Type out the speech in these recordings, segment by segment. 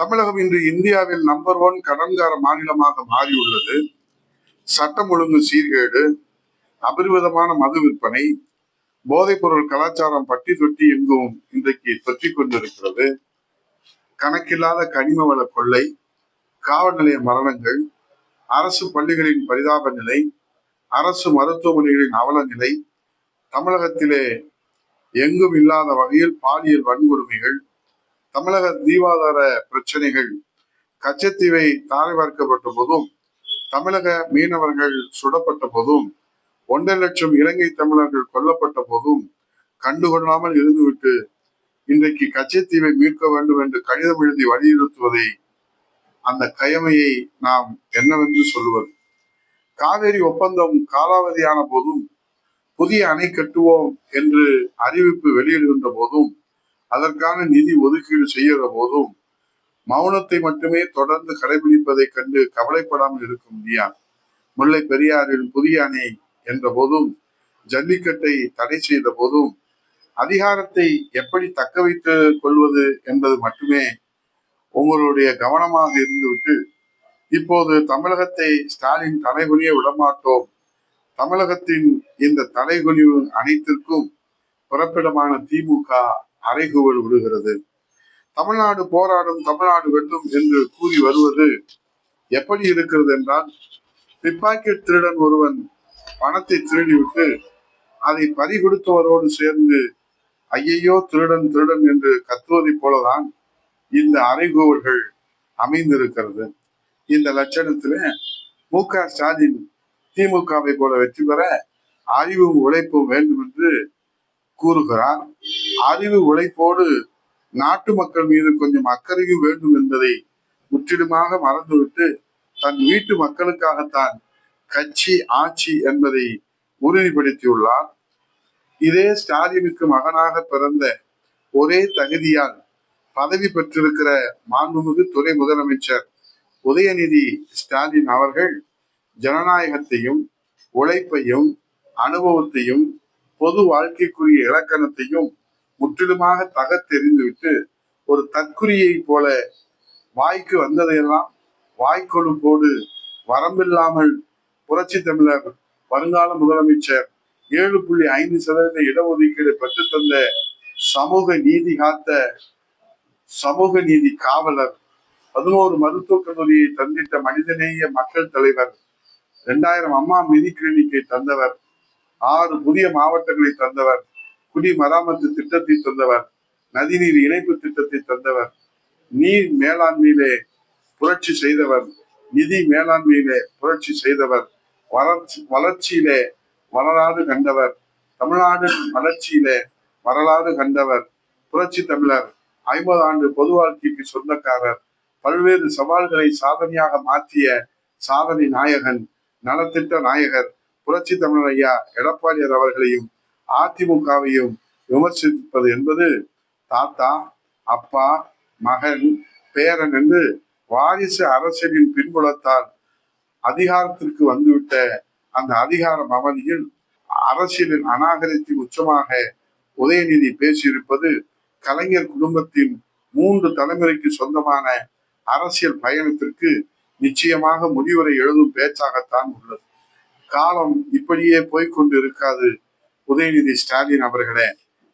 தமிழகம் இன்று இந்தியாவில் நம்பர் 1 கடன்கார மாநிலமாக மாறியுள்ளது. சட்டம் ஒழுங்கு சீர்கேடு, அபரிவிதமான மது விற்பனை, போதைப் பொருள் கலாச்சாரம் பட்டி தொட்டி எங்கும் இன்றைக்கு தொற்றிக் கொண்டிருக்கிறது. கணக்கில்லாத கனிம வள கொள்ளை, காவல் நிலைய மரணங்கள், அரசு பள்ளிகளின் பரிதாப நிலை, அரசு மருத்துவமனைகளின் அவல நிலை, தமிழகத்திலே எங்கும் இல்லாத வகையில் பாலியல் வன்கொடுமைகள், தமிழக ஜீவாதார பிரச்சனைகள், கச்சத்தீவை தாரை பார்க்கப்பட்ட போதும், தமிழக மீனவர்கள் சுடப்பட்ட போதும், 1.5 லட்சம் இலங்கை தமிழர்கள் கொல்லப்பட்ட போதும் கண்டுகொள்ளாமல் இருந்துவிட்டு இன்றைக்கு கச்சத்தீவை மீட்க வேண்டும் என்று கடிதம் எழுதி வலியுறுத்துவதை, அந்த கயமையை நாம் என்னவென்று சொல்லுவது? காவேரி ஒப்பந்தம் காலாவதியான போதும், புதிய அணை கட்டுவோம் என்று அறிவிப்பு வெளியிடுகின்ற போதும், அதற்கான நிதி ஒதுக்கீடு செய்கிற போதும் மௌனத்தை மட்டுமே தொடர்ந்து கடைபிடிப்பதை கண்டு கவலைப்படாமல் இருக்க முடியாது. முல்லை பெரியாரில் புதிய அணை என்ற போதும், ஜல்லிக்கட்டை தடை செய்த போதும், அதிகாரத்தை எப்படி தக்க வைத்துக் கொள்வது என்பது மட்டுமே உங்களுடைய கவனமாக இருந்துவிட்டு, இப்போது தமிழகத்தை ஸ்டாலின் தலைகுனிய விடமாட்டோம், தமிழகத்தின் இந்த தலைகுனிவு அனைத்திற்கும் புறப்பிடமான திமுக அறைகூவல் விடுகிறது. தமிழ்நாடு போராடும், தமிழ்நாடு வெல்லும் என்று கூறி வருவது எப்படி இருக்கிறது என்றால், பிக்பாக்கெட் திருடன் ஒருவன் பணத்தை திருடிவிட்டு அதை பறிகொடுத்தவரோடு சேர்ந்து ஐயையோ திருடன் திருடன் என்று கத்துவதை போலதான் இந்த அறைகூவல்கள் அமைந்திருக்கிறது. இந்த லட்சணத்துல மு.க. ஸ்டாலின் திமுகவை போல வெற்றி பெற அறிவும் உழைப்பும் வேண்டும் என்று கூறுகிறார். அறிவு உழைப்போடு நாட்டு மக்கள் மீது கொஞ்சம் அக்கறையும் வேண்டும் என்பதை முற்றிலுமாக மறந்துவிட்டு, தன் வீட்டு மக்களுக்காகத்தான் கட்சி ஆட்சி என்பதை உறுதிப்படுத்தியுள்ளார். இதே ஸ்டாலினுக்கு மகனாக பிறந்த ஒரே தகுதியால் பதவி பெற்றிருக்கிற மாண்புமிகு துணை முதலமைச்சர் உதயநிதி ஸ்டாலின் அவர்கள் ஜனநாயகத்தையும், உழைப்பையும், அனுபவத்தையும், பொது வாழ்க்கைக்குரிய இலக்கணத்தையும் முற்றிலுமாக தகர்த்தெறிந்துவிட்டு, ஒரு தற்குறியை போல வாய்க்கு வந்ததையெல்லாம் வாய்க்கொழுப்போடு வரம்பில்லாமல் புரட்சி தமிழர் வருங்கால முதலமைச்சர் 7.5% இடஒதுக்கீடு பெற்றுத்தந்த சமூக நீதி காத்த சமூக நீதி காவலர், 11 மருத்துவக் கல்லூரியை தந்திட்ட மனிதநேய மக்கள் தலைவர், 2000 அம்மா மினி கிளினிக்கை தந்தவர், 6 புதிய மாவட்டங்களை தந்தவர், குடிமராமத்து திட்டத்தை தந்தவர், நதிநீர் இணைப்பு திட்டத்தை தந்தவர், நீர் மேலாண்மையிலே புரட்சி செய்தவர், நிதி மேலாண்மையிலே புரட்சி செய்தவர், வளர்ச்சியிலே வரலாறு கண்டவர், தமிழ்நாடு வளர்ச்சியிலே வரலாறு கண்டவர், புரட்சி தமிழர், 50 ஆண்டு பொது வாழ்க்கைக்கு சொந்தக்காரர், பல்வேறு சவால்களை சாதனையாக மாற்றிய சாதனை நாயகன், நலத்திட்ட நாயகர் புரட்சி தமிழர் ஐயா எடப்பாடியார் அவர்களையும் அதிமுகவையும் விமர்சிப்பது என்பது தாத்தா, அப்பா, மகன், பேரன் என்று வாரிசு அரசியலின் பின்புலத்தால் அதிகாரத்திற்கு வந்துவிட்ட அந்த அதிகார மமதியில் அரசியலின் அநாகரிகத்தின் உச்சமாக உதயநிதி பேசியிருப்பது கலைஞர் குடும்பத்தின் 3 தலைமுறைக்கு சொந்தமான அரசியல் பயணத்திற்கு நிச்சயமாக முடிவுரை எழுதும் பேச்சாகத்தான் உள்ளது. காலம் இப்படியே போய்கொண்டு இருக்காது. உதயநிதி ஸ்டாலின் அவர்களே,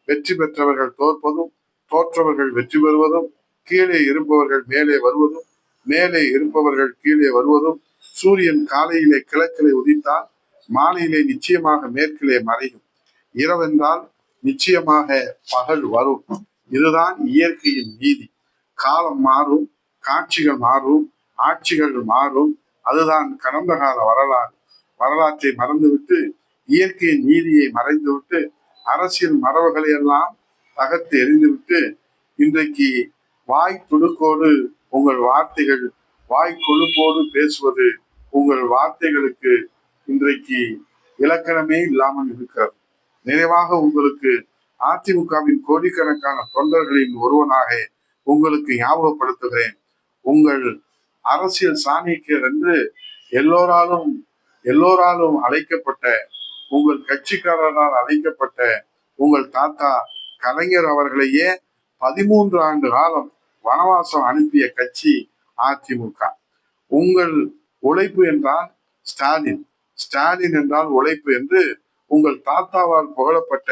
வெற்றி பெற்றவர்கள் தோற்பதும், தோற்றவர்கள் வெற்றி பெறுவதும், கீழே இருப்பவர்கள் மேலே வருவதும், மேலே இருப்பவர்கள் கீழே வருவதும், சூரியன் காலையிலே கிழக்கிலே உதித்தால் மாலையிலே நிச்சயமாக மேற்கிலே மறையும், இரவென்றால் நிச்சயமாக பகல் வரும். இதுதான் இயற்கையின் நீதி. காலம் மாறும், காட்சிகள் மாறும், ஆட்சிகள் மாறும். அதுதான் கடந்த கால வரலாறு. வரலாற்றை மறந்துவிட்டு, இயற்கையின் நீதியை மறைந்துவிட்டு, அரசியல் மரபுகளை எல்லாம் தகர்த்து எறிந்துவிட்டு, இன்றைக்கு வாய் துடுக்கோடு உங்கள் வார்த்தைகள், வாய் கொழுப்போடு பேசுவது உங்கள் வார்த்தைகளுக்கு இன்றைக்கு இலக்கணமே இல்லாமல் இருக்கிறது. நிறைவாக உங்களுக்கு அதிமுகவின் கோடிக்கணக்கான தொண்டர்களின் ஒருவனாக உங்களுக்கு ஞாபகப்படுத்துகிறேன். உங்கள் அரசியல் சாணக்கியர் என்று எல்லோராலும் அழைக்கப்பட்ட, உங்கள் கட்சிக்காரரால் அழைக்கப்பட்ட உங்கள் தாத்தா கலைஞர் அவர்களையே 13 ஆண்டு காலம் வனவாசம் அனுப்பிய கட்சி அதிமுக. உங்கள் உழைப்பு என்றால் ஸ்டாலின், ஸ்டாலின் என்றால் உழைப்பு என்று உங்கள் தாத்தாவால் புகழப்பட்ட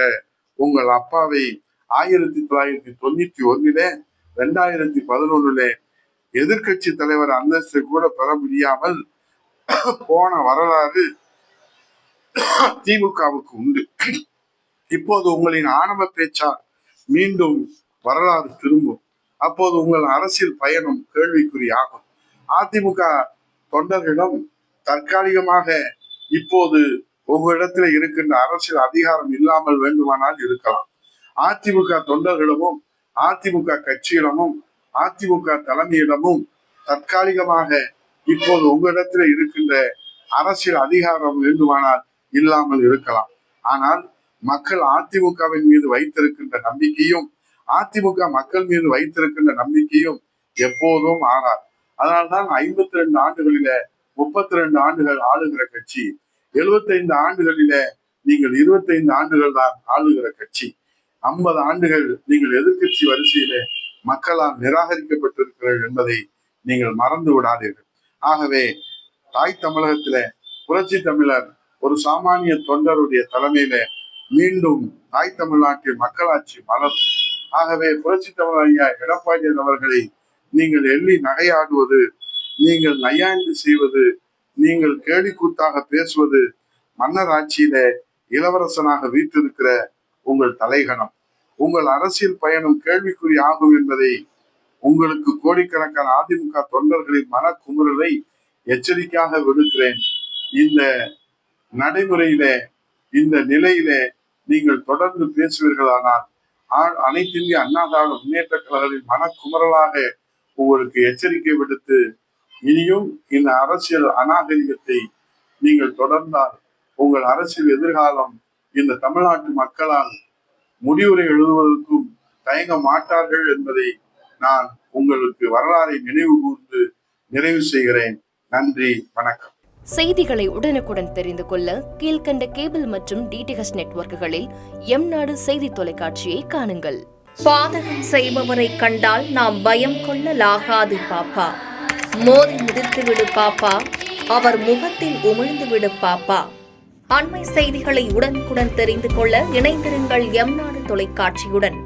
உங்கள் அப்பாவை 1991 2011 எதிர்கட்சி தலைவர் அந்தஸ்து கூட பெற முடியாமல் போன வரலாறு திமுகவுக்கு உண்டு. இப்போது உங்களின் ஆணவ பேச்சால் மீண்டும் வரலாறு திரும்பும். அப்போது உங்கள் அரசியல் பயணம் கேள்விக்குறியாகும். அதிமுக தொண்டர்களிடம் தற்காலிகமாக இப்போது உங்களிடத்தில் இருக்கின்ற அரசியல் அதிகாரம் இல்லாமல் வேண்டுமானால் இருக்கலாம். அதிமுக தொண்டர்களிடமும் அதிமுக கட்சியிடமும் அதிமுக தலைமையிடமும் தற்காலிகமாக இப்போது உங்களிடத்தில் இருக்கின்ற அரசியல் அதிகாரம் வேண்டுமானால் இல்லாமல் இருக்கலாம். ஆனால் மக்கள் அதிமுகவின் மீது வைத்திருக்கின்ற நம்பிக்கையும் அதிமுக மக்கள் மீது வைத்திருக்கின்ற நம்பிக்கையும் எப்போதும் ஆறார். அதனால்தான் 52 ஆண்டுகளில 32 ஆண்டுகள் ஆளுகிற கட்சி, 75 ஆண்டுகளில நீங்கள் 25 ஆண்டுகள் தான் ஆளுகிற கட்சி, 50 ஆண்டுகள் நீங்கள் எதிர்கட்சி வரிசையில மக்களால் நிராகரிக்கப்பட்டிருக்கிறீர்கள் என்பதை நீங்கள் மறந்து விடாதீர்கள். ஆகவே தாய் தமிழகத்தில புரட்சி தமிழர் ஒரு சாமானிய தொண்டருடைய தலைமையில மீண்டும் தாய் தமிழ்நாட்டில் மக்களாட்சி மலரும். ஆகவே புரட்சி தமிழர் ஐயா எடப்பாடியார் அவர்களை நீங்கள் எள்ளி நகையாடுவது, நீங்கள் நையாண்டி செய்வது, நீங்கள் கேலிக்கூத்தாக பேசுவது மன்னர் ஆட்சியில இளவரசனாக வீற்றிருக்கிற உங்கள் தலைகணம். உங்கள் அரசியல் பயணம் கேள்விக்குறி ஆகும் என்பதை உங்களுக்கு கோடிக்கணக்கான அதிமுக தொண்டர்களின் மனக்குமுறலை எச்சரிக்கையாக விடுக்கிறேன். இந்த நடைமுறையில இந்த நிலையில நீங்கள் தொடர்ந்து பேசுவீர்களானால் அனைத்து இந்திய அண்ணா திராவிட முன்னேற்ற கழகத்தின் மனக்குமுறலாக உங்களுக்கு எச்சரிக்கை விடுத்து, இனியும் இந்த அரசியல் அநாகரிகத்தை நீங்கள் தொடர்ந்தால் உங்கள் அரசியல் எதிர்காலம் இந்த தமிழ்நாட்டு மக்களால் முடிவுரை எழுதுவதற்கும் தயங்க மாட்டார்கள் என்பதை நான் உங்களுக்கு வரலாறை நினைவு கூர்ந்து நிறைவு செய்கிறேன். நன்றி, வணக்கம். செய்திகளை உடனுக்குடன் தெரிந்து கொள்ள கீழ்கண்ட கேபிள் மற்றும் DTH நெட்வொர்க்குகளில் எம்நாடு செய்தி தொலைக்காட்சியை காணுங்கள். பாதகம் செய்பவரை கண்டால் நாம் பயம் கொள்ளலாகாது பாப்பா. மோதி மிதித்து விடு பாப்பா, அவர் முகத்தில் உமிழ்ந்து விடு பாப்பா. அண்மை செய்திகளை உடனுக்குடன் தெரிந்து கொள்ள இணைந்திருங்கள் எம்நாடு தொலைக்காட்சியுடன்.